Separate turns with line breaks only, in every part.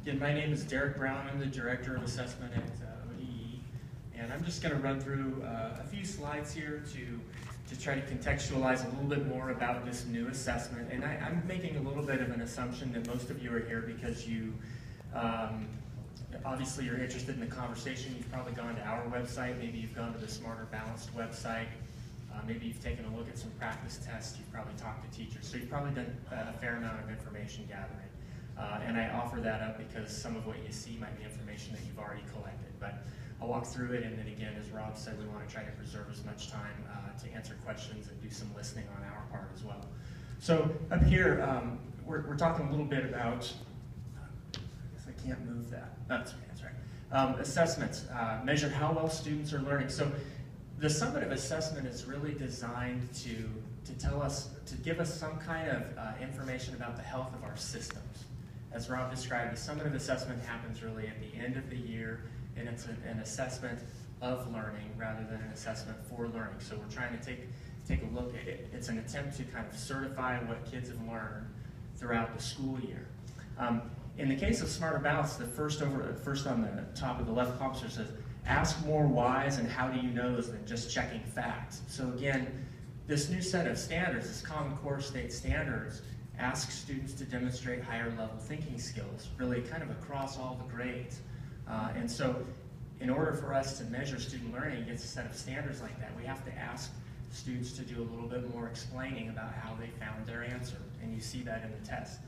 Again, my name is Derek Brown. I'm the Director of Assessment at ODE, and I'm just going to run through a few slides here to try to contextualize a little bit more about this new assessment. And I'm making a little bit of an assumption that most of you are here because you obviously you're interested in the conversation. You've probably gone to our website, maybe you've gone to the Smarter Balanced website, maybe you've taken a look at some practice tests, you've probably talked to teachers, so you've probably done a fair amount of information gathering. And I offer that up because some of what you see might be information that you've already collected. But I'll walk through it, and then again, as Rob said, we want to try to preserve as much time to answer questions and do some listening on our part as well. So up here, we're talking a little bit about, I guess I can't move that. That's right. Assessments, measure how well students are learning. So the summative assessment is really designed to tell us, to give us some kind of information about the health of our systems. As Rob described, the summative assessment happens really at the end of the year, and it's an assessment of learning rather than an assessment for learning. So we're trying to take a look at it. It's an attempt to kind of certify what kids have learned throughout the school year. In the case of Smarter Balanced, the first on the top of the left column says, ask more whys and how do you knows than just checking facts. So again, this new set of standards, this Common Core State Standards, asks students to demonstrate higher level thinking skills, really kind of across all the grades. And so in order for us to measure student learning against a set of standards like that, we have to ask students to do a little bit more explaining about how they found their answer, and you see that in the test.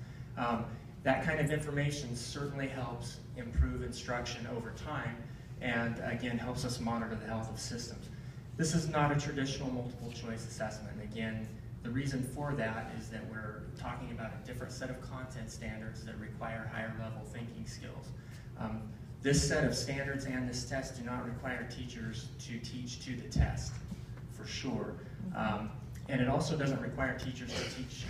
That kind of information certainly helps improve instruction over time, and again, helps us monitor the health of systems. This is not a traditional multiple choice assessment. Again, the reason for that is that we're talking about a different set of content standards that require higher level thinking skills. This set of standards and this test do not require teachers to teach to the test, for sure. And it also doesn't require teachers to teach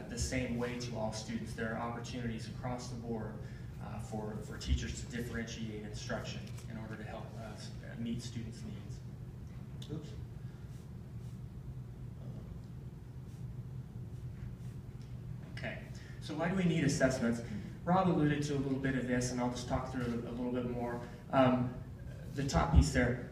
the same way to all students. There are opportunities across the board for teachers to differentiate instruction in order to help meet students' needs. Oops. Okay, so why do we need assessments? Rob alluded to a little bit of this, and I'll just talk through it a little bit more. The top piece there,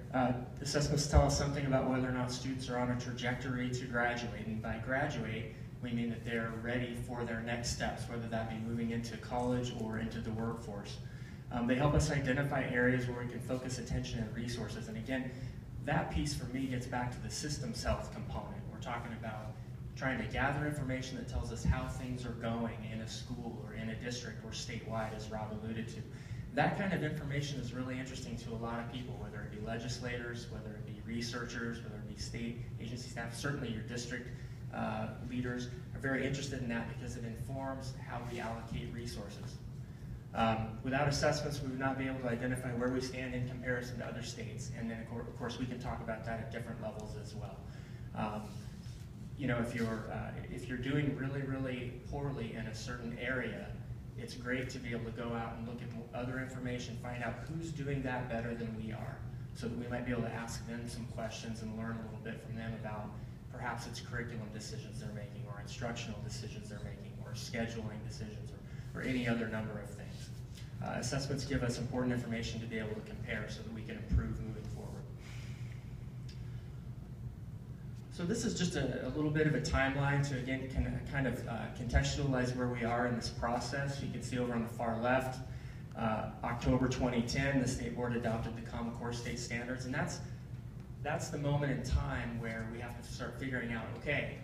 assessments tell us something about whether or not students are on a trajectory to graduate, and by graduate, we mean that they're ready for their next steps, whether that be moving into college or into the workforce. They help us identify areas where we can focus attention and resources, and again, that piece for me gets back to the systems health component. We're talking about trying to gather information that tells us how things are going in a school or in a district or statewide, as Rob alluded to. That kind of information is really interesting to a lot of people, whether it be legislators, whether it be researchers, whether it be state agency staff. Certainly your district leaders are very interested in that because it informs how we allocate resources. Without assessments, we would not be able to identify where we stand in comparison to other states, and then of course we can talk about that at different levels as well. You know, if you're doing really, really poorly in a certain area, it's great to be able to go out and look at other information, find out who's doing that better than we are, so that we might be able to ask them some questions and learn a little bit from them about perhaps it's curriculum decisions they're making, or instructional decisions they're making, or scheduling decisions, or any other number of things. Assessments give us important information to be able to compare so that we can improve moving forward. So this is just a little bit of a timeline to, again, kind of contextualize where we are in this process. You can see over on the far left, October 2010, the State Board adopted the Common Core State Standards, and that's the moment in time where we have to start figuring out, okay,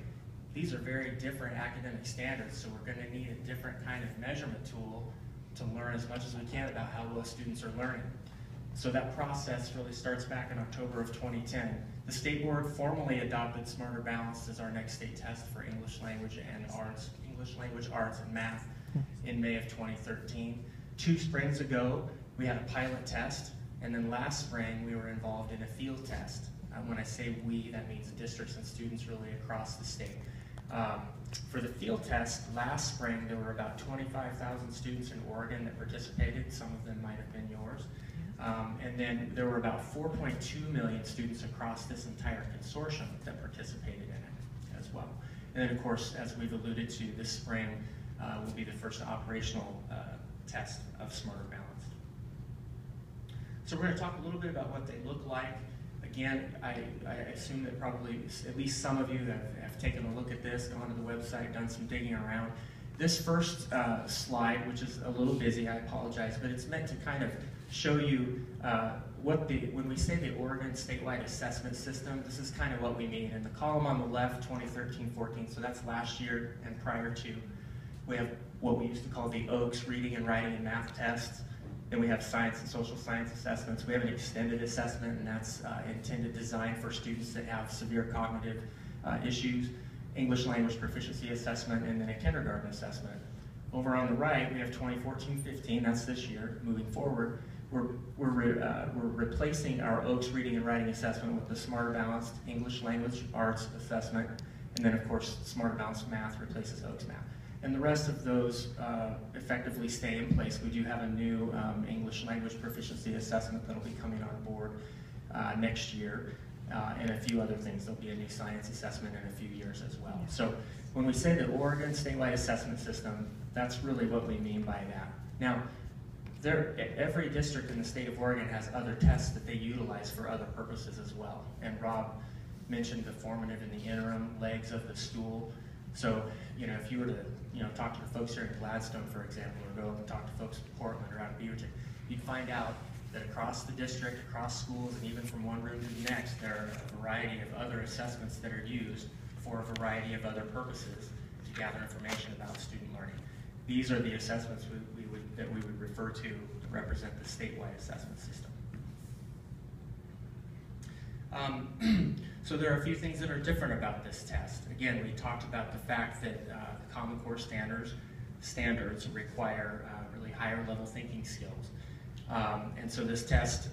these are very different academic standards, so we're going to need a different kind of measurement tool to learn as much as we can about how well students are learning. So that process really starts back in October of 2010. The State Board formally adopted Smarter Balanced as our next state test for English language arts and math in May of 2013. 2 springs ago, we had a pilot test, and then last spring we were involved in a field test. When I say we, that means districts and students really across the state. For the field test, last spring there were about 25,000 students in Oregon that participated. Some of them might have been yours. And then there were about 4.2 million students across this entire consortium that participated in it as well. And then of course, as we've alluded to, this spring will be the first operational test of Smarter Balanced. So we're going to talk a little bit about what they look like. Again, I assume that probably at least some of you have taken a look at this, gone to the website, done some digging around. This first slide, which is a little busy, I apologize, but it's meant to kind of show you when we say the Oregon statewide assessment system, this is kind of what we mean. In the column on the left, 2013-14, so that's last year and prior to, we have what we used to call the OAKS reading and writing and math tests. Then we have science and social science assessments. We have an extended assessment, and that's intended designed for students that have severe cognitive issues, English language proficiency assessment, and then a kindergarten assessment. Over on the right, we have 2014-15, that's this year. Moving forward, we're replacing our OAKS reading and writing assessment with the Smarter Balanced English Language Arts assessment, and then of course Smarter Balanced Math replaces OAKS Math. And the rest of those effectively stay in place. We do have a new English language proficiency assessment that'll be coming on board next year, and a few other things. There'll be a new science assessment in a few years as well. So when we say the Oregon statewide assessment system, that's really what we mean by that. Now, every district in the state of Oregon has other tests that they utilize for other purposes as well. And Rob mentioned the formative and the interim legs of the stool. So, if you were to, talk to the folks here in Gladstone, for example, or go up and talk to folks in Portland or out of Beaverton, you'd find out that across the district, across schools, and even from one room to the next, there are a variety of other assessments that are used for a variety of other purposes to gather information about student learning. These are the assessments that we would refer to represent the statewide assessment system. So there are a few things that are different about this test. Again, we talked about the fact that the Common Core standards require really higher level thinking skills. And so this test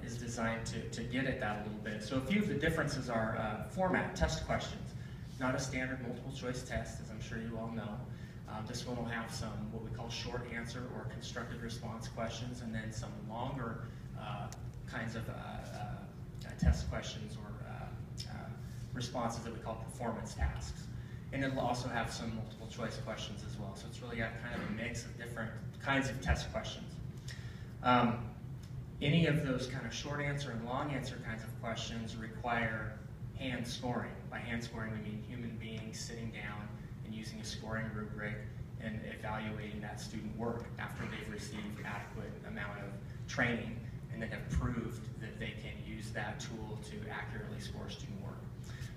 is designed to get at that a little bit. So a few of the differences are format, test questions. Not a standard multiple choice test, as I'm sure you all know. This one will have some what we call short answer or constructed response questions, and then some longer kinds of test questions or responses that we call performance tasks. And it'll also have some multiple choice questions as well. So it's really got kind of a mix of different kinds of test questions. Any of those kind of short answer and long answer kinds of questions require hand scoring. By hand scoring, we mean human beings sitting down and using a scoring rubric and evaluating that student work after they've received adequate amount of training and then have proved that they can use that tool to accurately score student work.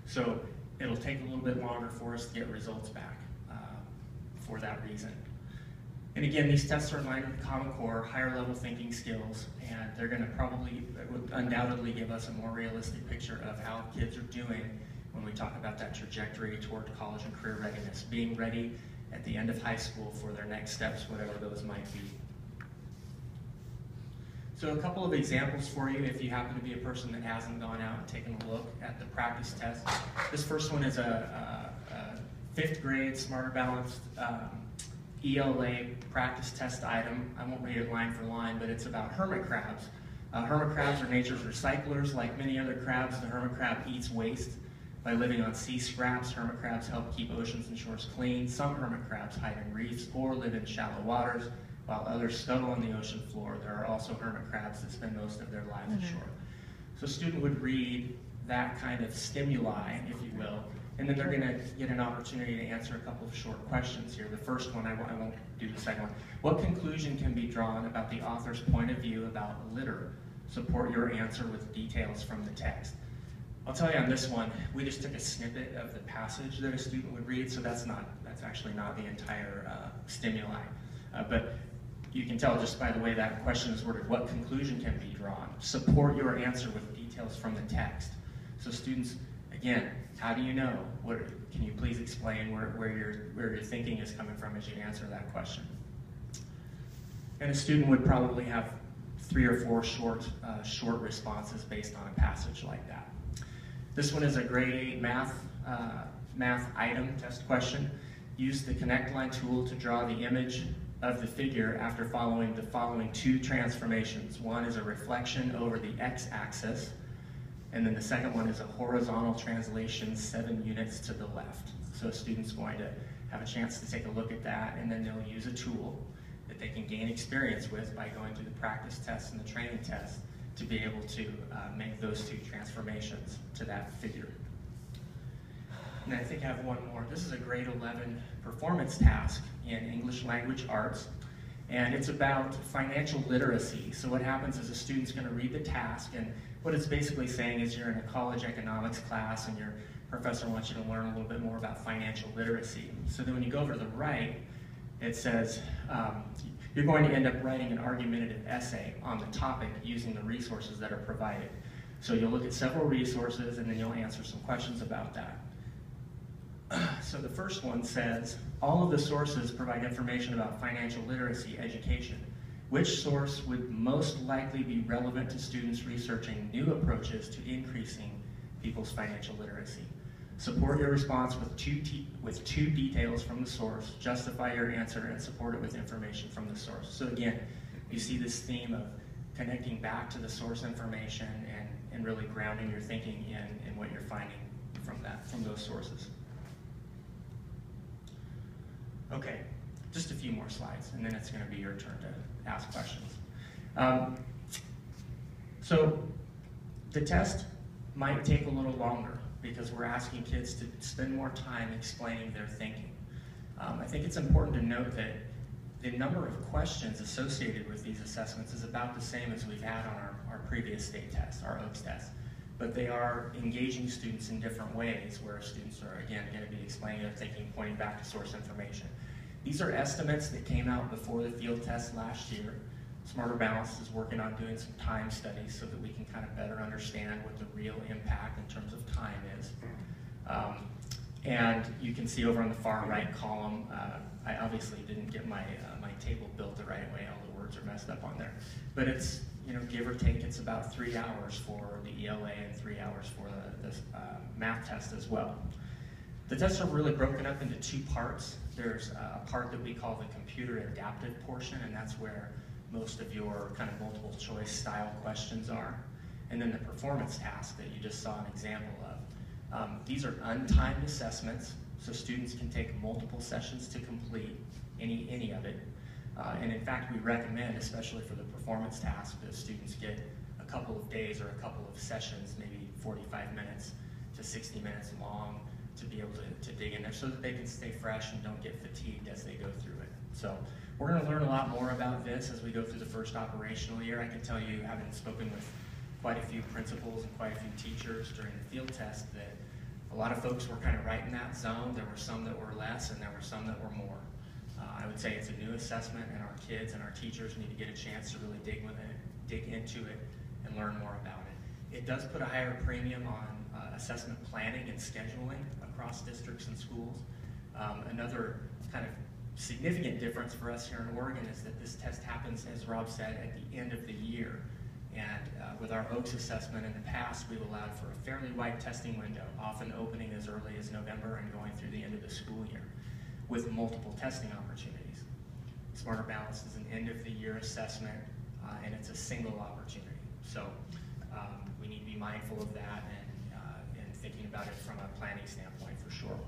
So it'll take a little bit longer for us to get results back for that reason. And again, these tests are in line with the Common Core, higher level thinking skills, and they're going to undoubtedly give us a more realistic picture of how kids are doing when we talk about that trajectory toward college and career readiness, being ready at the end of high school for their next steps, whatever those might be. So a couple of examples for you if you happen to be a person that hasn't gone out and taken a look at the practice test. This first one is a 5th grade Smarter Balanced ELA practice test item. I won't read it line for line, but it's about hermit crabs. Hermit crabs are nature's recyclers. Like many other crabs, the hermit crab eats waste. By living on sea scraps, hermit crabs help keep oceans and shores clean. Some hermit crabs hide in reefs or live in shallow waters, while others scuttle on the ocean floor. There are also hermit crabs that spend most of their lives ashore. So a student would read that kind of stimuli, if you will, and then they're going to get an opportunity to answer a couple of short questions here. The first one, I won't do the second one. What conclusion can be drawn about the author's point of view about litter? Support your answer with details from the text. I'll tell you on this one, we just took a snippet of the passage that a student would read, so that's actually not the entire stimuli. But you can tell just by the way that question is worded, what conclusion can be drawn? Support your answer with details from the text. So students, again, how do you know? Can you please explain where your thinking is coming from as you answer that question? And a student would probably have 3 or 4 short responses based on a passage like that. This one is a grade 8 math item test question. Use the connect line tool to draw the image of the figure after following the following 2 transformations. One is a reflection over the x-axis, and then the second one is a horizontal translation 7 units to the left. So a student's going to have a chance to take a look at that, and then they'll use a tool. that they can gain experience with by going through the practice tests and the training tests to be able to make those two transformations to that figure. And I think I have one more. This is a grade 11 performance task in English language arts, and it's about financial literacy. So what happens is a student's going to read the task, and what it's basically saying is you're in a college economics class and your professor wants you to learn a little bit more about financial literacy. So then when you go over to the right, it says you're going to end up writing an argumentative essay on the topic using the resources that are provided. So you'll look at several resources and then you'll answer some questions about that. So the first one says, all of the sources provide information about financial literacy education. Which source would most likely be relevant to students researching new approaches to increasing people's financial literacy? Support your response with two details from the source, justify your answer, and support it with information from the source. So again, you see this theme of connecting back to the source information and really grounding your thinking in what you're finding from those sources. Okay, just a few more slides, and then it's going to be your turn to ask questions. So the test might take a little longer because we're asking kids to spend more time explaining their thinking. I think it's important to note that the number of questions associated with these assessments is about the same as we've had on our previous state tests, our OAKS tests. But they are engaging students in different ways, where students are, again, going to be explaining their thinking, pointing back to source information. These are estimates that came out before the field test last year. Smarter Balanced is working on doing some time studies so that we can kind of better understand what the real impact in terms of time is. And you can see over on the far right column, I obviously didn't get my table built the right way. All the words are messed up on there. But it's, give or take, it's about 3 hours for the ELA and 3 hours for the math test as well. The tests are really broken up into 2 parts. There's a part that we call the computer adaptive portion, and that's where most of your kind of multiple choice style questions are. And then the performance task that you just saw an example of. These are untimed assessments, so students can take multiple sessions to complete any of it. And in fact, we recommend, especially for the performance task, that students get a couple of days or a couple of sessions, maybe 45 minutes to 60 minutes long, to be able to dig in there so that they can stay fresh and don't get fatigued as they go through it. So we're going to learn a lot more about this as we go through the first operational year. I can tell you, having spoken with quite a few principals and quite a few teachers during the field test, that a lot of folks were kind of right in that zone. There were some that were less and there were some that were more. I would say it's a new assessment, and our kids and our teachers need to get a chance to really dig into it and learn more about it. It does put a higher premium on assessment planning and scheduling across districts and schools. Another kind of significant difference for us here in Oregon is that this test happens, as Rob said, at the end of the year. And with our OAKS assessment in the past, we've allowed for a fairly wide testing window, often opening as early as November and going through the end of the school year, with multiple testing opportunities. Smarter Balanced is an end-of-the-year assessment, and it's a single opportunity. So we need to be mindful of that and thinking about it from a planning standpoint for sure.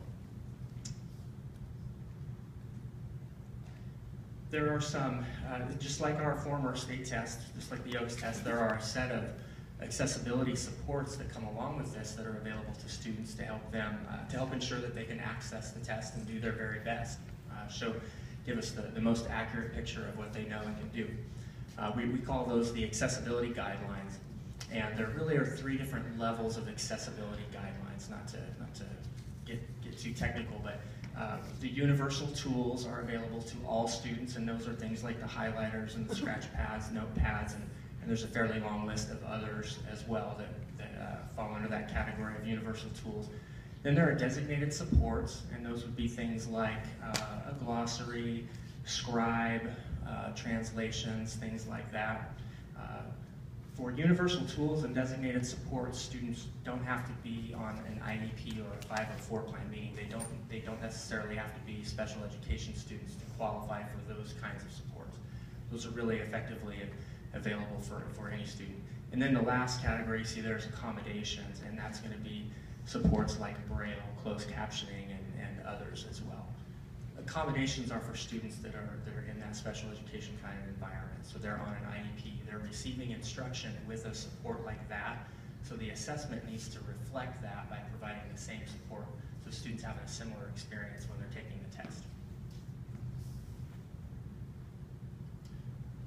There are some, just like our former state test, just like the OAKS test, there are a set of accessibility supports that come along with this that are available to students to help them, to help ensure that they can access the test and do their very best. Give us the most accurate picture of what they know and can do. We call those the accessibility guidelines, and there really are 3 different levels of accessibility guidelines, not to get too technical, but the universal tools are available to all students, and those are things like the highlighters and the scratch pads, notepads, and there's a fairly long list of others as well that fall under that category of universal tools. Then there are designated supports, and those would be things like a glossary, scribe, translations, things like that. For universal tools and designated supports, students don't have to be on an IEP or a 504 plan, meaning they don't necessarily have to be special education students to qualify for those kinds of supports. Those are really effectively available for any student. And then the last category, you see there's accommodations, and that's going to be supports like Braille, closed captioning, and others as well. accommodations are for students that are in that special education kind of environment. So they're on an IEP, they're receiving instruction with a support like that. So the assessment needs to reflect that by providing the same support, so students have a similar experience when they're taking the test.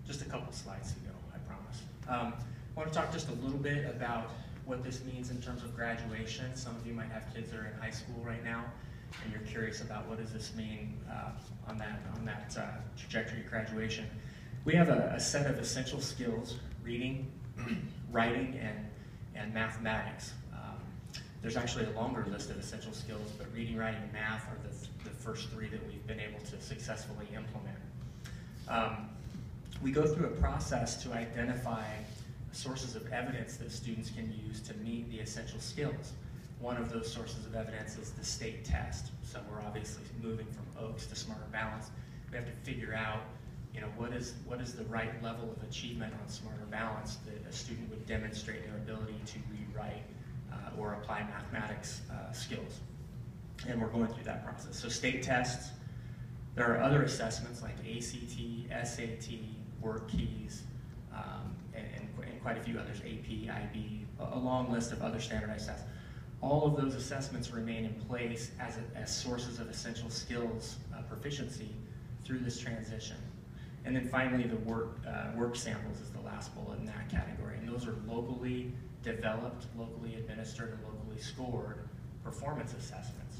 Just a couple slides to go, I promise. I want to talk just a little bit about what this means in terms of graduation. Some of you might have kids that are in high school right now, and you're curious about what does this mean on that trajectory of graduation. We have a set of essential skills: reading, writing, and mathematics. There's actually a longer list of essential skills, but reading, writing, and math are the first three that we've been able to successfully implement. We go through a process to identify sources of evidence that students can use to meet the essential skills. One of those sources of evidence is the state test. So we're obviously moving from Oaks to Smarter Balanced. We have to figure out, what is the right level of achievement on Smarter Balanced that a student would demonstrate their ability to read, write, or apply mathematics skills. And we're going through that process. So state tests. There are other assessments like ACT, SAT, Word Keys, and quite a few others, AP, IB, a long list of other standardized tests. All of those assessments remain in place as sources of essential skills proficiency through this transition. And then finally, the work samples is the last bullet in that category. And those are locally developed, locally administered, and locally scored performance assessments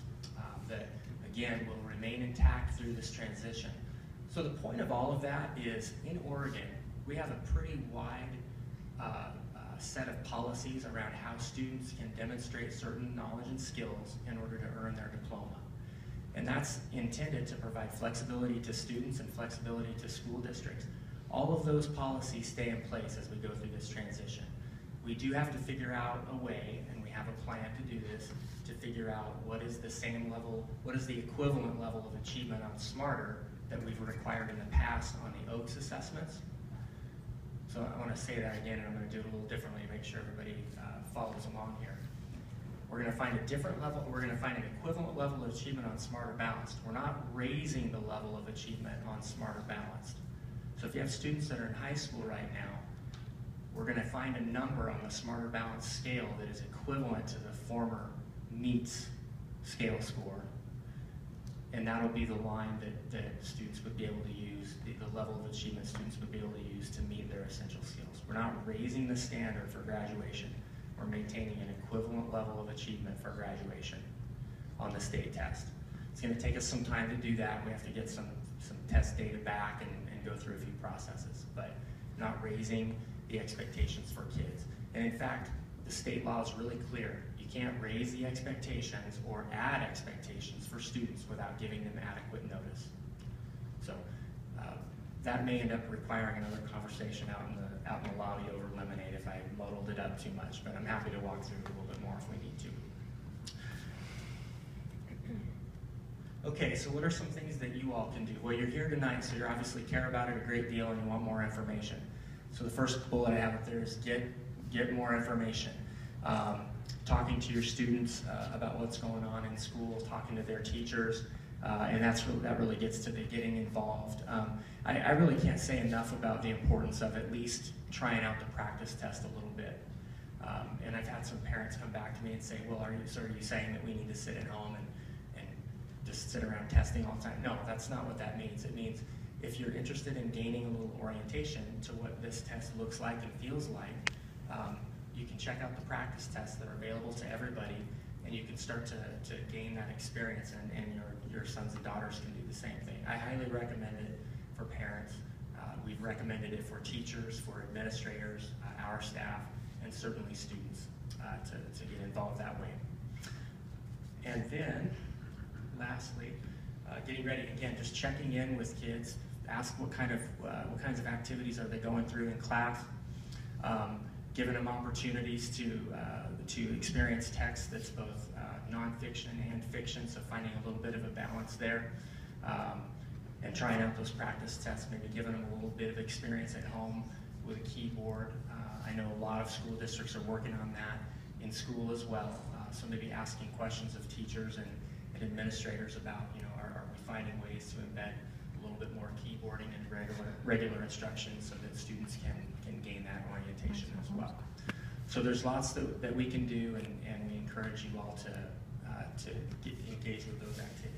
that, again, will remain intact through this transition. So the point of all of that is, in Oregon, we have a pretty wide set of policies around how students can demonstrate certain knowledge and skills in order to earn their diploma. And that's intended to provide flexibility to students and flexibility to school districts. All of those policies stay in place as we go through this transition. We do have to figure out a way, and we have a plan to do this, to figure out what is the same level, what is the equivalent level of achievement on Smarter that we've required in the past on the Oaks assessments. So I want to say that again, and I'm going to do it a little differently to make sure everybody follows along here. We're going to find a different level, we're going to find an equivalent level of achievement on Smarter Balanced. We're not raising the level of achievement on Smarter Balanced. So if you have students that are in high school right now, we're going to find a number on the Smarter Balanced scale that is equivalent to the former MEETS scale score. And that'll be the line that students would be able to use, the level of achievement students would be able to use to meet their essential skills. We're not raising the standard for graduation. We're maintaining an equivalent level of achievement for graduation on the state test. It's going to take us some time to do that. We have to get some test data back and go through a few processes, but not raising the expectations for kids. And in fact, the state law is really clear. You can't raise the expectations or add expectations for students without giving them adequate notice. So that may end up requiring another conversation out in the lobby over lemonade if I muddled it up too much, but I'm happy to walk through it a little bit more if we need to. Okay, so what are some things that you all can do? Well, you're here tonight, so you obviously care about it a great deal and you want more information. So the first bullet I have up there is get more information. Talking to your students about what's going on in school, talking to their teachers, and that really gets to the getting involved. I really can't say enough about the importance of at least trying out the practice test a little bit. And I've had some parents come back to me and say, well, are you saying that we need to sit at home and just sit around testing all the time? No, that's not what that means. It means if you're interested in gaining a little orientation to what this test looks like and feels like, you can check out the practice tests that are available to everybody, and you can start to gain that experience, and your sons and daughters can do the same thing. I highly recommend it for parents. We've recommended it for teachers, for administrators, our staff, and certainly students to get involved that way. And then, lastly, getting ready, again, just checking in with kids, ask what kinds of activities are they going through in class, giving them opportunities to experience text that's both nonfiction and fiction, so finding a little bit of a balance there, and trying out those practice tests, maybe giving them a little bit of experience at home with a keyboard. I know a lot of school districts are working on that in school as well, so maybe asking questions of teachers and administrators about, are we finding ways to embed a little bit more keyboarding and regular instruction so that students can gain that orientation as well. So there's lots that we can do, and we encourage you all to engage with those activities.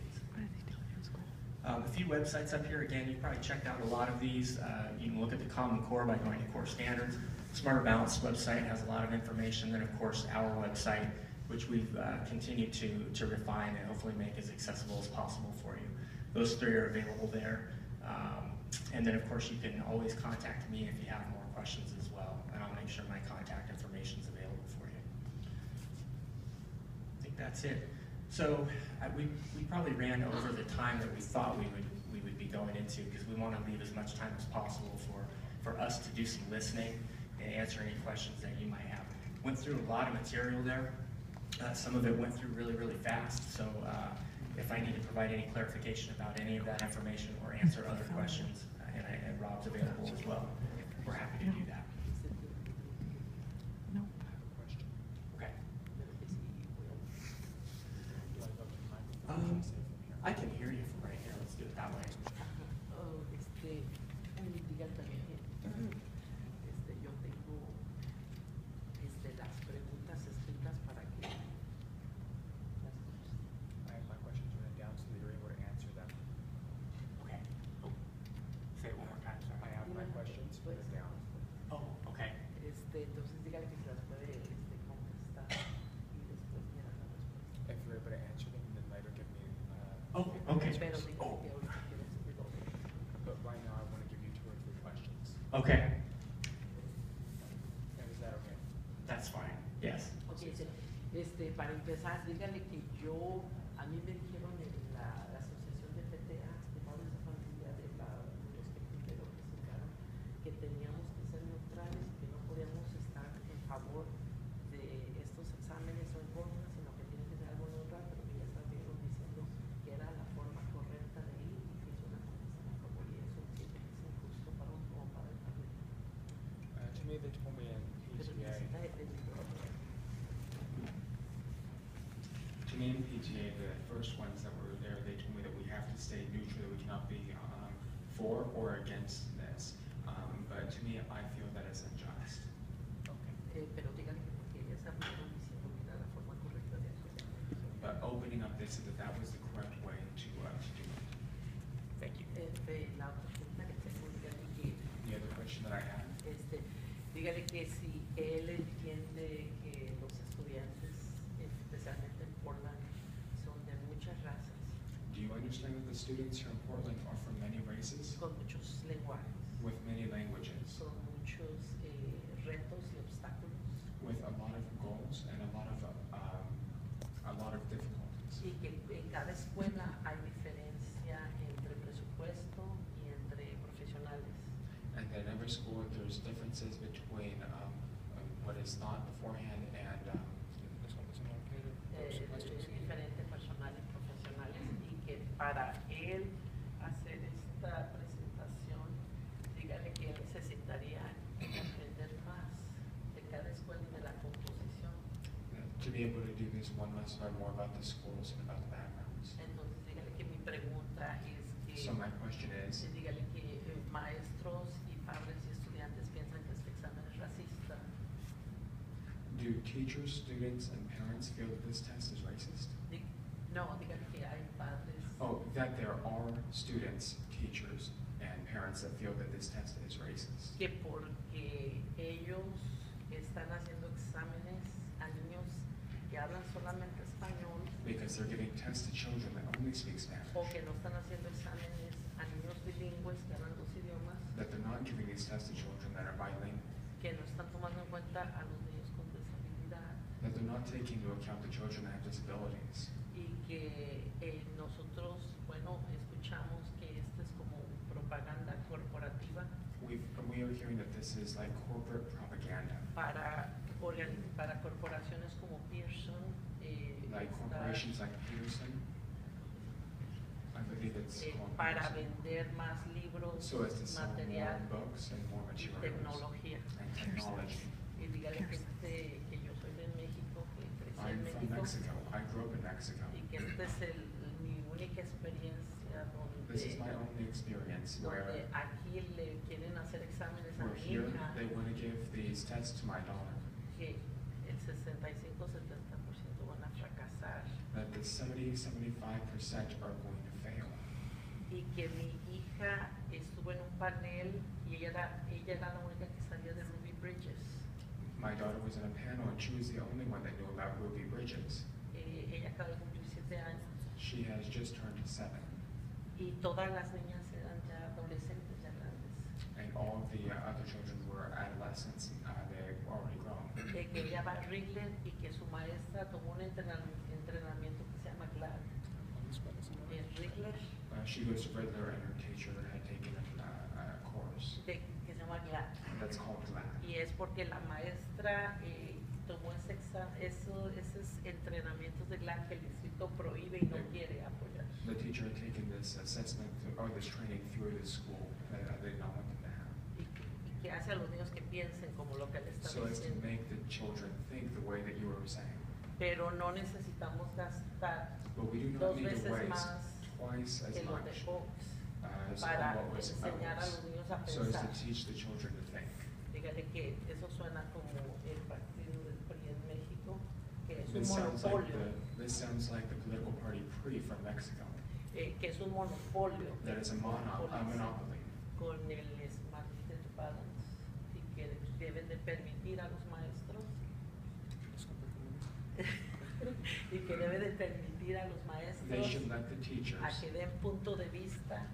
A few websites up here. Again, you've probably checked out a lot of these. You can look at the Common Core by going to Core Standards. Smarter Balanced website has a lot of information. Then, of course, our website, which we've continued to refine and hopefully make as accessible as possible for you. Those three are available there. And then, of course, you can always contact me if you have more questions as well, and I'll make sure my contact information is available for you. I think that's it. So we probably ran over the time that we thought we would be going into, because we want to leave as much time as possible for us to do some listening and answer any questions that you might have. Went through a lot of material there. Some of it went through really, really fast. So if I need to provide any clarification about any of that information or answer other questions, and Rob's available as well, we're happy to do that. Okay. I can hear you from right here. Let's do it that way.
Yo tengo las preguntas escritas para que
I have my questions written down so that you're able to answer them.
Okay. Oh, say it one more time, sorry.
I have my questions written down.
Oh, okay.
entonces dígale que se las puede contestar y después me da la respuesta.
If you're able to answer them, then later give me.
Oh, okay.
Pero dígale
Oh.
que ahorita quiero hacer todo.
But right now, I want to give you 2 or 3 questions.
Okay.
Is that okay?
That's fine. Yes.
Okay, para empezar, dígale que a mí me dijeron en la asociación de PTA, de padres de familia, de los que primero presentaron, que teníamos que ser neutrales, que no podíamos estar en favor de estos exámenes o en contra, sino que tiene que ser algo neutral, pero que ya estuvieron diciendo que era la forma correcta de ir y que es una contestación a favor, y eso siento que es injusto para un como padre de familia.
To me, they told me in
Pero
PTA.
necesita de
To me in PTA, the first ones that were there, they told me that we have to stay neutral, that we cannot be for or against this. But to me, I feel that it's unjust.
Okay. Pero díganle que porque ellas estuvieron diciendo que era la forma correcta de hacerlo.
But opening up, they said that was the correct way to do it. Thank you.
La otra pregunta que tengo, dígale que
The other question that I had,
dígale que si él entiende que los estudiantes, especialmente en Portland, son de muchas razas,
do you understand that the students here in Portland are from many races,
con muchos lenguajes,
with many languages,
con muchos retos y obstáculos,
with a lot of goals and a lot of difficulties,
y que en cada escuela hay diferencia entre presupuesto y entre profesionales,
and that in every school there's differences between what is thought beforehand and
diferente personal y profesionales, y que para él hacer esta presentación, dígale que él necesitaría aprender más de cada escuela y de la composición.
to be able to do this one must learn more about the schools and about the backgrounds.
Entonces dígale que mi pregunta es que,
So my question is,
dígale que maestros y padres y estudiantes piensan que este examen es racista.
do teachers, students, and parents feel that this test is racist?
No, dígale que hay padres.
Oh, that there are students, teachers, and parents that feel that this test is racist.
Que porque ellos están haciendo exámenes a niños que hablan solamente español,
Because they're giving tests to children that only speak Spanish.
o que no están haciendo exámenes a niños bilingües que hablan dos idiomas,
That they're not giving these tests to children that are bilingual.
que no están tomando en cuenta a los niños con disabilidad,
That they're not taking into account the children that have disabilities.
y que nosotros, bueno, escuchamos que esto es como propaganda corporativa
We are hearing that this is like corporate propaganda.
para corporaciones como Pearson,
Like corporations like Peterson, I believe it's called
para
Peterson.
vender más libros,
So as to sell more
material
books and more
y
materials
tecnología.
and technology.
Y dígale que yo soy de México, que crecí en
I'm from
México,
Mexico. I grew up in Mexico.
y que esta es mi única experiencia experiencia
This is my
donde,
only experience where
donde aquí le quieren hacer exámenes a
we're
mi
here,
hija,
they want to give these tests to my daughter,
que el 65-70% van a fracasar
that the 70-75% are going to fail.
y que mi hija estuvo en un panel y ella era la única que sabía de Ruby Bridges.
My daughter was in a panel and she was the only one that knew about Ruby Bridges.
Ella acaba de cumplir 7 años
She has just turned 7,
y todas las niñas eran ya adolescentes, ya grandes.
and all of the other children were adolescents. They've already grown.
Que ella va a Rigler y que su maestra tomó un entrenamiento que se llama GLAD. En Rigler,
She goes to Riddler and her teacher had taken a course
que se llama GLAD.
that's called GLAD.
Y es porque la maestra tomó esos entrenamientos de GLAD que el distrito prohíbe y no quiere apoyar.
The teacher had taken this assessment or this training through the school that they did not want them to have.
Y que hace a los niños que piensen como lo que le están
So as to
diciendo.
make the children think the way that you were saying.
Pero no necesitamos gastar
But we do
2
not need to
veces
waste
más
twice as
que lo de
much
Fox
as
para
what was
enseñar a
ours.
los niños a
So as
pensar.
to teach the children to think.
Dígale que eso suena como el partido del PRI en México, que es un
This sounds like
monopolio,
the political party PRI from Mexico.
que es un monopolio
That is a monopoly.
con el summative balance y que deben de permitir a los maestros y que debe de permitir a los
They
maestros
should let the teachers
a que den punto de vista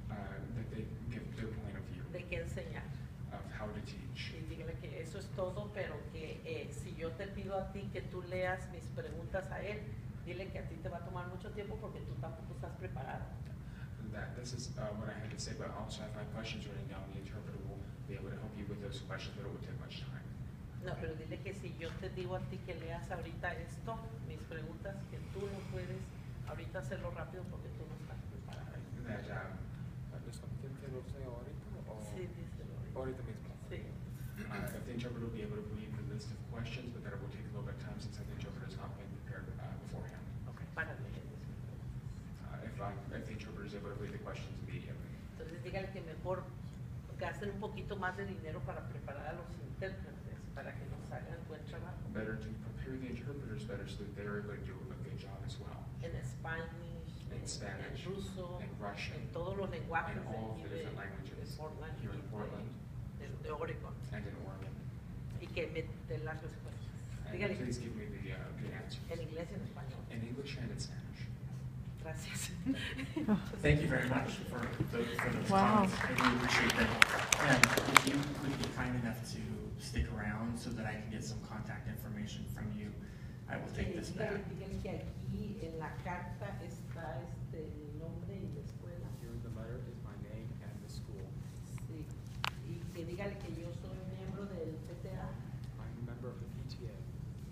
that they give their point of view
de qué enseñar.
of how to teach.
Y dígale que eso es todo, pero que si yo te pido a ti que tú leas mis preguntas a él, dile que a ti te va a tomar mucho tiempo porque tú tampoco estás preparado.
That this is what I had to say, but also if I have questions written down, the interpreter will be able to help you with those questions, but it would take much time.
No, pero dile que si yo te digo a ti que leas ahorita esto, mis preguntas, que tú no puedes ahorita hacerlo rápido porque tú no estás preparado.
That
¿Que lo sé ahorita o
Sí, díselo ahorita.
ahorita mismo?
Sí.
if the interpreter will be able to read the list of questions, but that it will take a little bit of time since the interpreter has not been prepared beforehand.
Okay. Para leer eso.
If the interpreter is able to read the questions immediately.
Entonces dígale que mejor gasten un poquito más de dinero para preparar a los intérpretes, para que nos hagan buen trabajo.
Better to prepare the interpreters better so that they're able to do a good job as well.
En Spanish,
In Spanish,
en ruso,
in Russian,
en todos los lenguajes
and all of
de
the
aquí
different languages
Portland,
here in Portland
de Oregon,
and in Oregon.
y que me den las respuestas.
And
Dígale
please give me the answers.
en inglés y en español.
In English and in Spanish.
Gracias.
Thank you very much for those
Wow.
comments. I really appreciate them. And if you would be kind enough to stick around so that I can get some contact information from you, I will take this back.
Dígale que aquí en la carta está mi nombre y la escuela.
Here in the letter is my name and the school.
Sí. Y que dígale que yo soy miembro del PTA,
I'm a member of the PTA.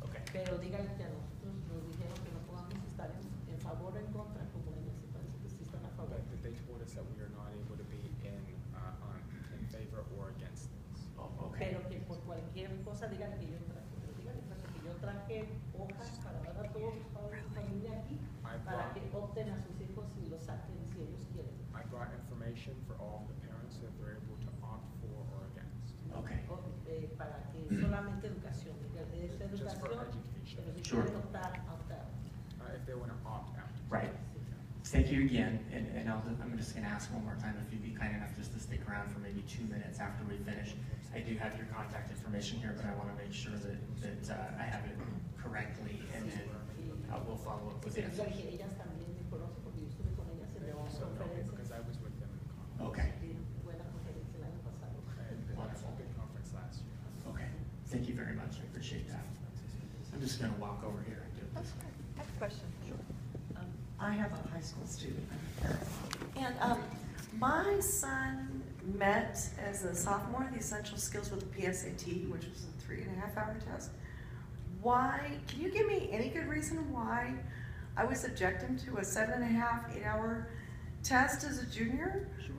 Okay.
pero dígale que a nosotros nos dijeron que no podamos estar en favor o en contra, como en ese parece que sí están a favor.
That they told us that we are not able to be in favor or against this.
Oh, okay.
Pero que por cualquier cosa dígale que yo traje, pero dígale que yo traje hojas para dar a todos los padres de familia aquí, para que opten a sus hijos y los saquen si ellos quieren.
I brought information for all of the parents so that they're able to opt for or against.
Okay.
Para que solamente educación, dígale, es
Just for
educación,
education.
pero si
Sure.
quieren optar, optar.
If they want to opt out.
Right. Thank you again, and I'm just going to ask one more time if you'd be kind enough just to stick around for maybe 2 minutes after we finish. I do have your contact information here, but I want to make sure that I have it correctly, and then we'll follow up with
Sí,
it.
dígale que ellas también me conocen porque yo estuve con ellas en la
So no, because
conferencia.
I was with them in the conference.
Okay.
Sí, buena conferencia el año pasado.
It was a good conference last year.
Okay. Thank you very much. I appreciate that. I'm just going to walk over here and do it this way.
I have a question.
I have a high school student, and my son met as a sophomore the essential skills with the PSAT, which was a 3.5-hour test. Why? Can you give me any good reason why I would subject him to a 7.5, 8-hour test as a junior?
Sure.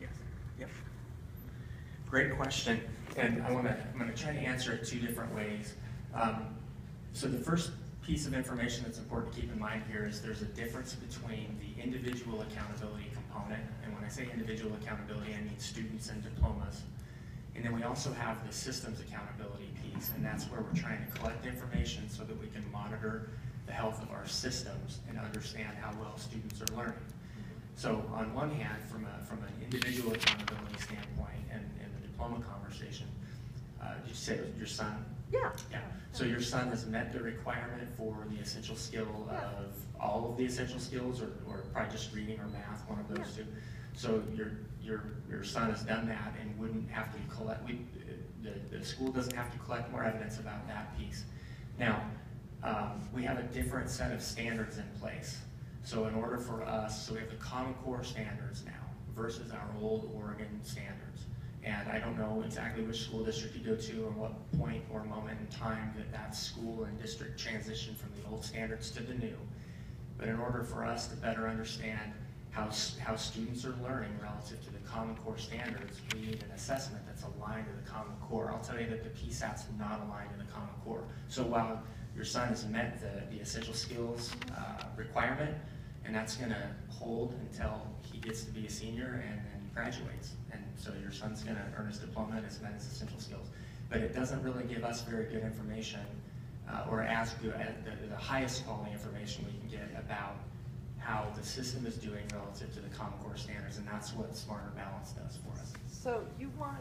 Yes. Yep. Great question, and I'm going to try to answer it 2 different ways. So the first piece of information that's important to keep in mind here is there's a difference between the individual accountability component component, and when I say individual accountability, I mean students and diplomas. And then we also have the systems accountability piece, and that's where we're trying to collect information so that we can monitor the health of our systems and understand how well students are learning. So on one hand, from an individual accountability standpoint and the diploma conversation, did you say it was your son?
Yeah.
Yeah. So your son has met the requirement for the essential skill of all of the essential skills, or probably just reading or math, one of those two. So your son has done that and wouldn't have to collect. The school doesn't have to collect more evidence about that piece. Now, we have a different set of standards in place. So in order for us, so we have the Common Core standards now versus our old Oregon standards. And I don't know exactly which school district you go to or what point or moment in time that school and district transitioned from the old standards to the new. But in order for us to better understand how students are learning relative to the Common Core standards, we need an assessment that's aligned to the Common Core. I'll tell you that the PSAT's not aligned to the Common Core. So while your son has met the essential skills requirement, and that's going to hold until he gets to be a senior and then graduates. And so your son's going to earn his diploma and has met his essential skills. But it doesn't really give us very good information, or as good, the highest quality information we can get about how the system is doing relative to the Common Core standards, and that's what Smarter Balance does for us.
So you want,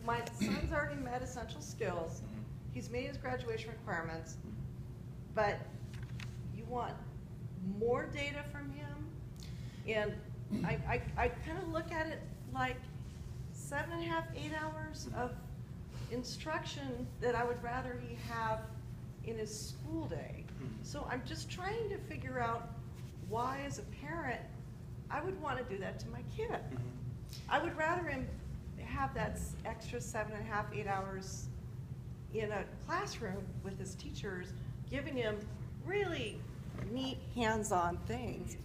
my son's already met essential skills, he's made his graduation requirements, but you want more data from him? And I kind of look at it like 7.5, 8 hours of instruction that I would rather he have in his school day. So I'm just trying to figure out why, as a parent, I would want to do that to my kid. I would rather him have that extra 7.5, 8 hours in a classroom with his teachers, giving him really neat hands-on things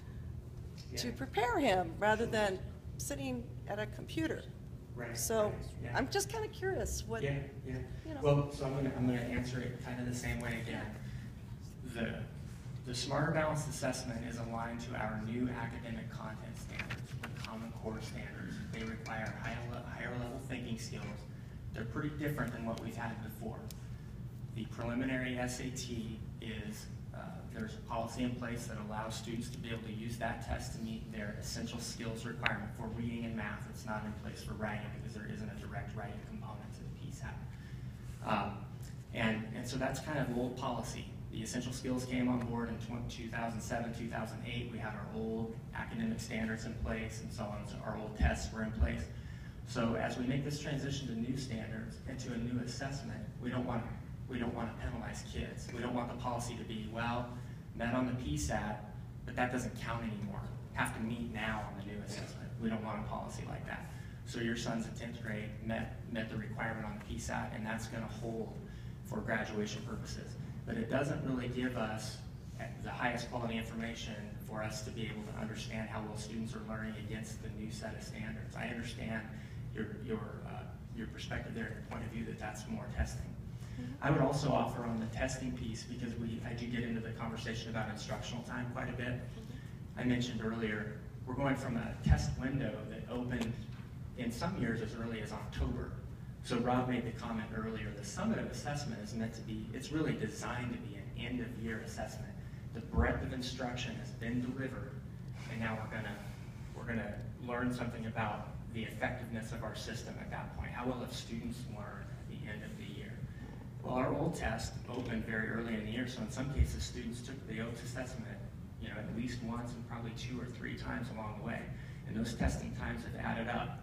to prepare him rather than sitting at a computer.
Right.
So
Yeah.
I'm just kind of curious what,
Yeah.
you know.
Well, so I'm gonna answer it kind of the same way again. The Smarter Balanced Assessment is aligned to our new academic content standards, the Common Core standards. They require higher level thinking skills. They're pretty different than what we've had before. The preliminary SAT is, there's a policy in place that allows students to be able to use that test to meet their essential skills requirement for reading and math. It's not in place for writing because there isn't a direct writing component to the PSAT. And so that's kind of old policy. The essential skills came on board in 2007, 2008. We had our old academic standards in place and so on. So our old tests were in place. So as we make this transition to new standards and to a new assessment, we don't want to penalize kids. We don't want the policy to be, well, met on the PSAT, but that doesn't count anymore. Have to meet now on the new assessment. We don't want a policy like that. So your son's in 10th grade, met the requirement on the PSAT, and that's going to hold for graduation purposes. But it doesn't really give us the highest quality information for us to be able to understand how well students are learning against the new set of standards. I understand your perspective there, your point of view that that's more testing. I would also offer on the testing piece, because I do get into the conversation about instructional time quite a bit. I mentioned earlier, we're going from a test window that opened in some years as early as October. So Rob made the comment earlier, the summative assessment is meant to be, it's really designed to be an end-of-year assessment. The breadth of instruction has been delivered, and now we're gonna learn something about the effectiveness of our system at that point. How well have students learned at the end of the year? Well, our old test opened very early in the year, so in some cases students took the OATS assessment, at least once and probably 2 or 3 times along the way. And those testing times have added up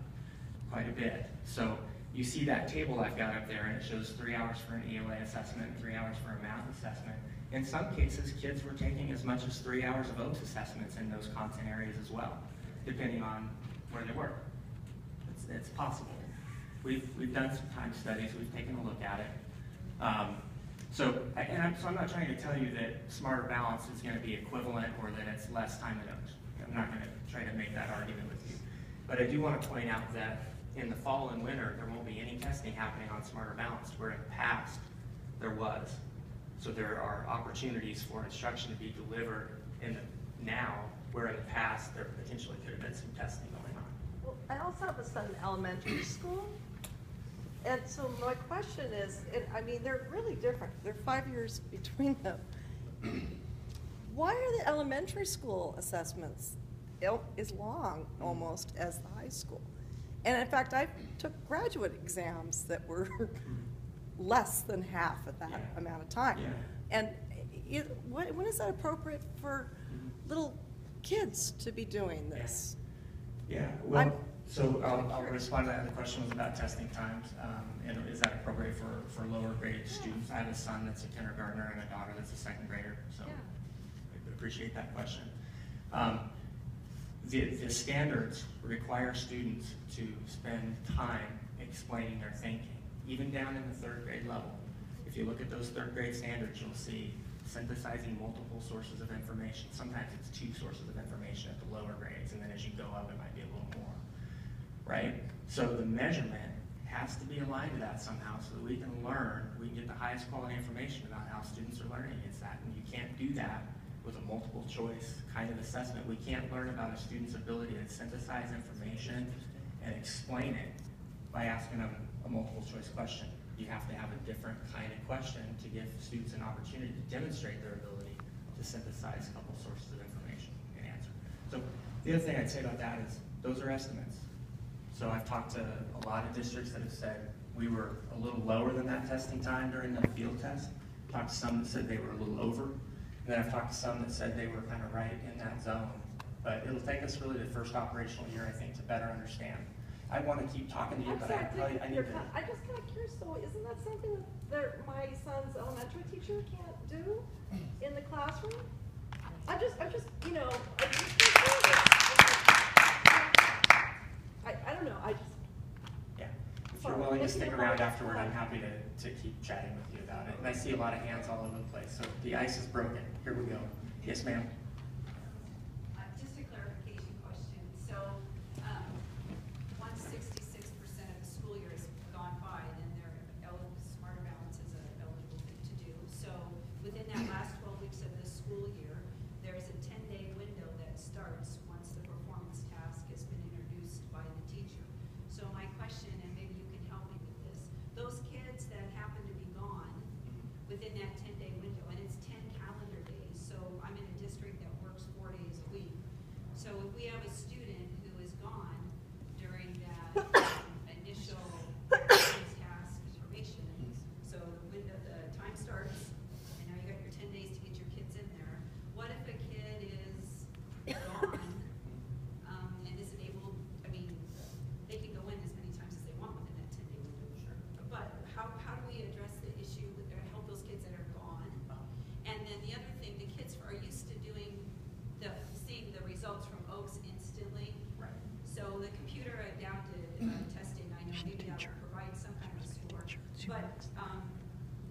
quite a bit. So you see that table I've got up there, and it shows 3 hours for an ELA assessment, 3 hours for a math assessment. In some cases, kids were taking as much as 3 hours of OATS assessments in those content areas as well, depending on where they were. It's possible. We've done some time studies, we've taken a look at it. So I'm not trying to tell you that Smarter Balance is going to be equivalent or that it's less time and OATS. I'm not going to try to make that argument with you. But I do want to point out that in the fall and winter, there won't be any testing happening on Smarter Balance, where in the past there was. So there are opportunities for instruction to be delivered now where in the past there potentially could have been some testing going on.
Well, I also have a son in elementary school. And so my question is, I mean, they're really different. They're 5 years between them. Why are the elementary school assessments as long almost as the high school? And in fact, I took graduate exams that were less than half of that amount of time.
Yeah.
And when is that appropriate for little kids to be doing this?
Yeah, well, so I'll respond to that. The question was about testing times, and is that appropriate for lower grade students? I have a son that's a kindergartner and a daughter that's a second grader, so I appreciate that question. The standards require students to spend time explaining their thinking, even down in the third grade level. If you look at those third grade standards, you'll see synthesizing multiple sources of information. Sometimes it's 2 sources of information at the lower grades, and then as you go up, it might be a little more, right? So the measurement has to be aligned to that somehow so that we can learn, we can get the highest quality information about how students are learning against that. And you can't do that with a multiple choice kind of assessment. We can't learn about a student's ability to synthesize information and explain it by asking them a multiple choice question. You have to have a different kind of question to give students an opportunity to demonstrate their ability to synthesize a couple sources of information and answer. So the other thing I'd say about that is those are estimates. So I've talked to a lot of districts that have said we were a little lower than that testing time during the field test. Talked to some that said they were a little over. And then I've talked to some that said they were kind of right in that zone. But it'll take us really the first operational year, I think, to better understand. I want to keep talking to you, but I need to.
I'm just kind of curious though, isn't that something that my son's elementary teacher can't do in the classroom? I'm just, you know, I'm just curious. I don't know,
Yeah. If you're willing to stick around afterward, I'm happy to keep chatting with you about it. And I see a lot of hands all over the place. So the ice is broken. Here we go. Yes, ma'am.
Just a clarification question. So once 66% of the school year has gone by, then Smarter Balance is an eligible thing to do. So within that last 12 weeks of the school year, there's a 10-day window that starts once the performance task has been introduced by the teacher. So my question, and maybe you can help me with this, those kids that happen to be gone within that 10-day window, and it's 10 calendar days, so I'm in a district that works 4 days a week. So if we have a student who is gone during that initial performance task information, so the window, the time starts, and now you got your 10 days to get your kids in there. What if a kid is gone and isn't able, I mean, they can go in as many times as they want within that 10-day window. Sure. But how do we address the issue with help those kids that are gone? And then the other thing, the kids are used to seeing the results from Oaks instantly.
Right.
So the computer adapted testing, I know maybe that will provide some kind of score. But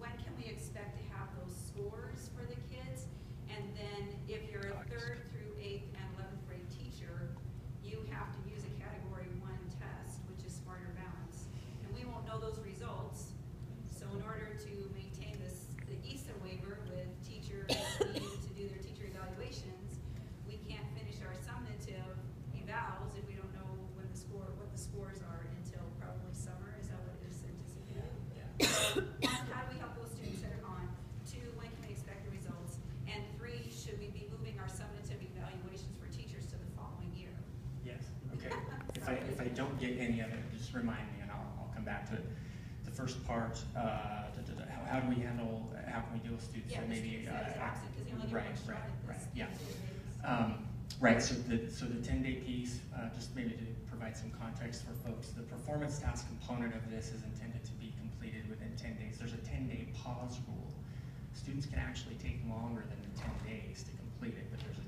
when can we expect to have those scores for the kids? And then if you're a 3rd through 8th and 11th grade teacher, you have to use a category 1 test, which is Smarter Balance. And we won't know those results. So in order to maintain the ESA waiver with teachers needing to do their teacher evaluations, we can't finish our summative evals if we don't know what the scores are until probably summer. Is that what is anticipated?
Yeah.
How do we help those students that are gone? 2, when can we expect the results? And 3, should we be moving our summative evaluations for teachers to the following year?
Yes. Okay. If I don't get any of it, just remind me, and I'll come back to it. The first part, how do we handle? How can we deal with students that maybe
absent because they only get one shot at this.
Yeah. Right. So the 10-day piece, just maybe to provide some context for folks, the performance task component of this is intended to be completed within 10 days. There's a 10-day pause rule. Students can actually take longer than the 10 days to complete it, but there's a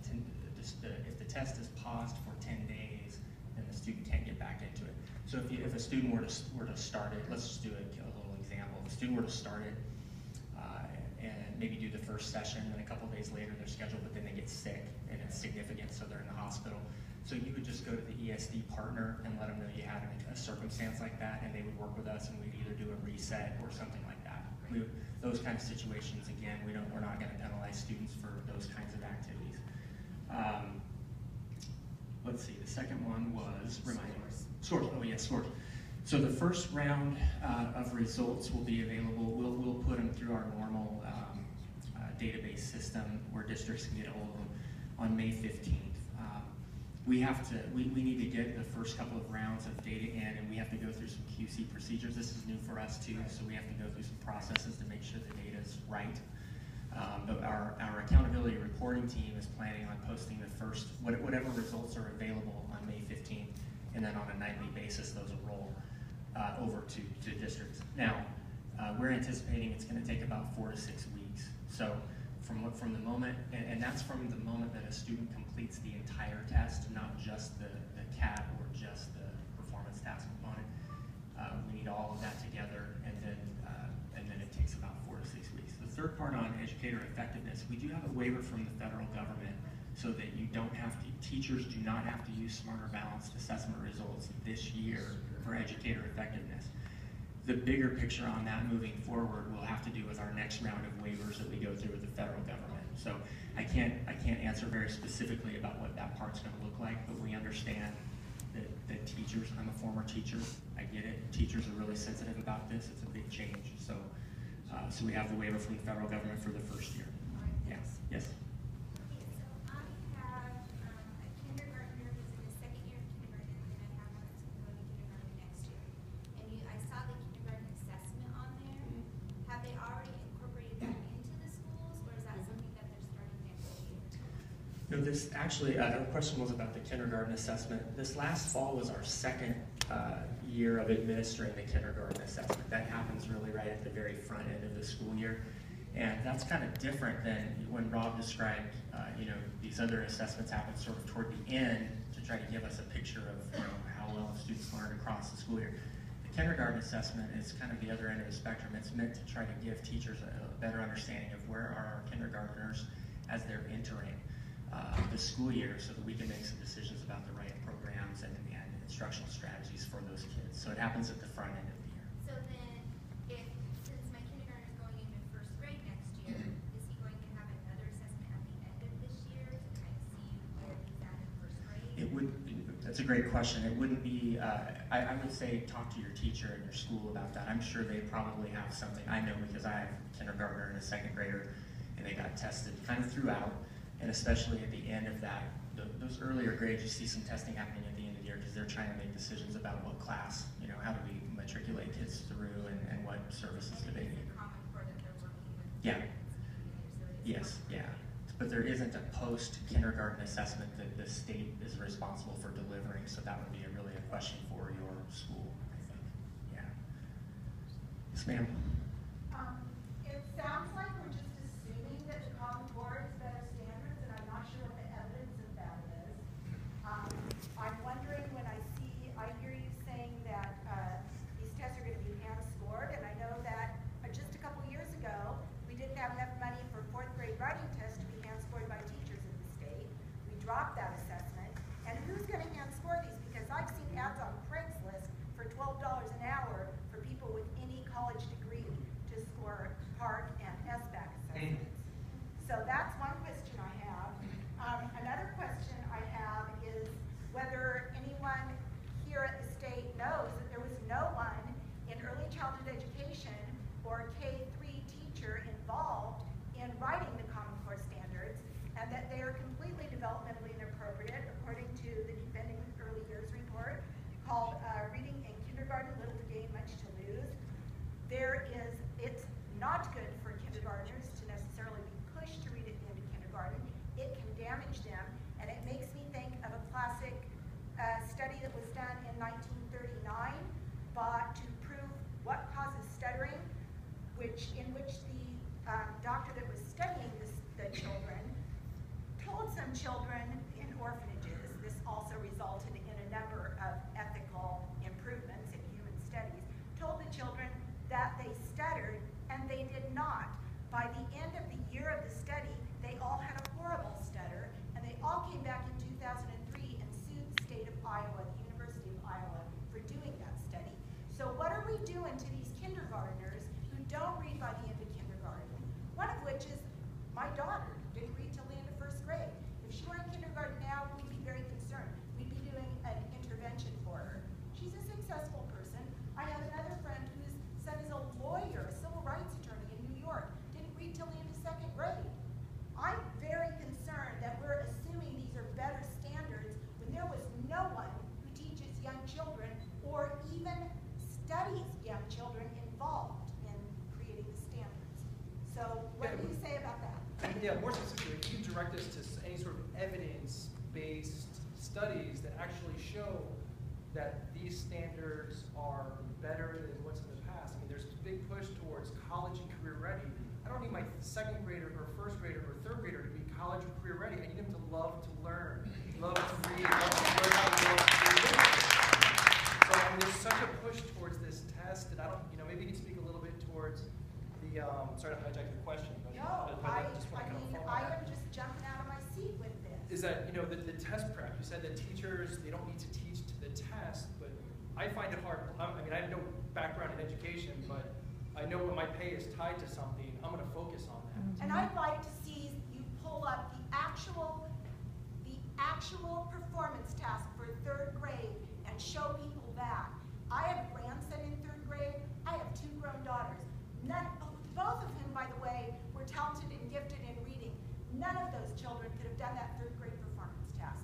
if the test is paused for 10 days, then the student can't get back into it. So if a student were to start it, let's just do a little example. If a student were to start it and maybe do the first session, and a couple days later they're scheduled, but then they get sick and it's significant, so they're in the hospital. So you would just go to the ESD partner and let them know you had a circumstance like that, and they would work with us, and we'd either do a reset or something like that. Those kind of situations, again, we're not going to penalize students for those kinds of activities. let's see, the second one was, remind me. Scores. Oh yes, scores. So the first round of results will be available. We'll put them through our normal database system where districts can get a hold of them on May 15th. We need to get the first couple of rounds of data in, and we have to go through some QC procedures. This is new for us too, so we have to go through some processes to make sure the data is right. But our accountability reporting team is planning on posting the first, whatever results are available on May 15th, and then on a nightly basis, those will roll over to districts. Now, we're anticipating it's going to take about 4 to 6 weeks. So from the moment, and that's from the moment that a student completes the entire test, not just the CAT or just the performance task component. We need all of that together, and then it takes about 4 to 6 weeks. The third part on educator effectiveness, we do have a waiver from the federal government so that you don't have to, teachers do not have to use Smarter Balanced assessment results this year for educator effectiveness. The bigger picture on that moving forward will have to do with our next round of waivers that we go through with the federal government. So I can't answer very specifically about what that part's going to look like, but we understand that teachers, I'm a former teacher, I get it, teachers are really sensitive about this, it's a big change. So we have the waiver from the federal government for the first year. Yeah. Yes.
Okay, so I have a kindergartner who's in his second year of kindergarten, and then I have one that's going to kindergarten next year. And I saw the kindergarten assessment on there. Have they already incorporated that into the schools, or is that something that they're starting next year?
No, this actually, the question was about the kindergarten assessment. This last fall was our second year of administering the kindergarten assessment. That happens really right at the very front end of the school year. And that's kind of different than when Rob described, these other assessments happen sort of toward the end to try to give us a picture of how well students learned across the school year. The kindergarten assessment is kind of the other end of the spectrum. It's meant to try to give teachers a better understanding of where are our kindergartners as they're entering the school year, so that we can make some decisions about the right programs and instructional strategies for those kids. So it happens at the front end of the year.
So then, since my kindergartner is going into first grade next year, is he going to have another assessment at the end of this year to kind of see where he's at in first grade?
It would. That's a great question. It wouldn't be. I would say talk to your teacher in your school about that. I'm sure they probably have something. I know because I have a kindergartner and a second grader, and they got tested kind of throughout, and especially at the end of that. Those earlier grades, you see some testing happening at the end of the year because they're trying to make decisions about what class, how do we matriculate kids through, and what services do they need.
Common Core that they're working with.
Yeah.
So it is
Yes, yeah. But there isn't a post-kindergarten assessment that the state is responsible for delivering, so that would be really a question for your school, I think. Yeah. Yes, ma'am.
It sounds like we're just assuming that the Common Core is better standards, and I'm not sure what the evidence of that is. I'm wondering when I hear you saying that these tests are going to be hand scored, and I know that just a couple years ago, we didn't have enough money for fourth grade writing tests to be hand scored by teachers in the state. We dropped that assessment, and who's going to hand score these? Because I've seen ads on Craigslist for $12 an hour for people with any college degree to score PARC and SBAC assessments. So that's one question I have. Another question I have is whether anyone here at the state knows that there was no one in early childhood education or K-3 teacher involved in writing the Common Core standards, and that they are completely developmentally inappropriate according to the Defending Early Years report called Reading in Kindergarten, Little to Gain, Much to Lose. It's not good for kindergartners to necessarily be pushed to read it into kindergarten. It can damage them, and it makes me think of a classic study that was done in 1939 to prove what causes stuttering, in which the doctor that was studying the children told some children in orphanages, this also resulted in a number of ethical improvements in human studies, told the children that they stuttered, and they did not. By the end of the year of the study, they all had a horrible stutter, and they all came back in 2003 and sued the state of Iowa, the University of Iowa, for doing that study. So what are we doing to these kindergartners who don't read by the end of kindergarten? One of which is my daughter didn't read till the end of first grade. If she were in kindergarten now, we'd be very concerned. We young children involved in creating the standards. So what do you say about that?
Yeah, more specifically, can you direct us to any sort of evidence-based studies that actually show that these standards are better than what's in the past? I mean, there's a big push towards college and career ready. I don't need my second grader or first grader or third grader to be college or career ready. I need them to love to learn, love to read, love to learn how to work. So I mean, there's such a push towards this test that I don't, maybe you can speak a little bit towards the, sorry to hijack your question, but
No,
I just want to kind of follow
I
that.
am just jumping out of my seat with this.
Is that, the test prep, you said that teachers, they don't need to teach to the test, but I find it hard. I mean, I have no background in education, but I know when my pay is tied to something, I'm going to focus on that.
And I'd like to see you pull up the actual performance task for third grade and show people that. I have a grandson in third grade. I have 2 grown daughters. Both of whom, by the way, were talented and gifted in reading. None of those children could have done that third grade performance task.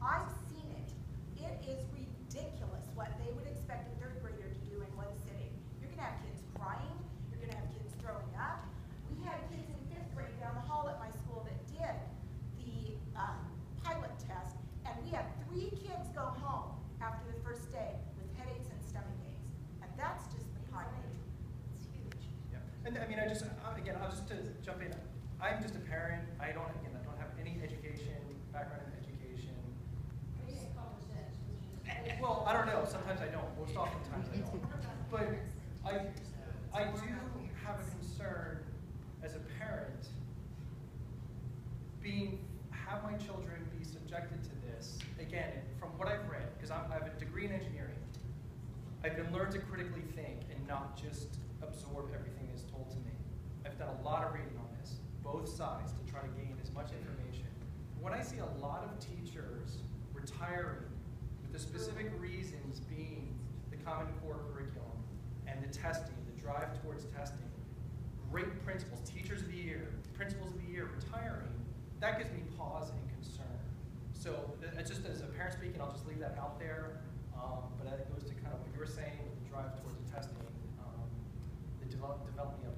I've seen it. It is ridiculous what they would expect a third grader to do in one sitting. You're going to have kids crying. You're going to have kids throwing up. We had kids in 5th grade down the hall at my school that did the pilot test, and we had 3 kids go home after the first day with headaches and stomach aches. And that's just the pilot. It's huge.
Yeah, and I mean, I'll just to jump in, I'm just a parent. I don't have any background in education. Well, I don't know. Sometimes I don't. Most oftentimes I don't. But I do have a concern as a parent have my children be subjected to this. Again, from what I've read, because I have a degree in engineering, I can learn to critically think and not just absorb everything that's told to me. I've done a lot of reading on this, both sides, to try to gain as much information. When I see a lot of teachers retiring with the specific reasons being the Common Core curriculum and the testing, the drive towards testing, great principals, teachers of the year, principals of the year retiring, that gives me pause and concern. So just as a parent speaking, I'll just leave that out there. But that goes to kind of what you were saying with the drive towards the testing, the developing of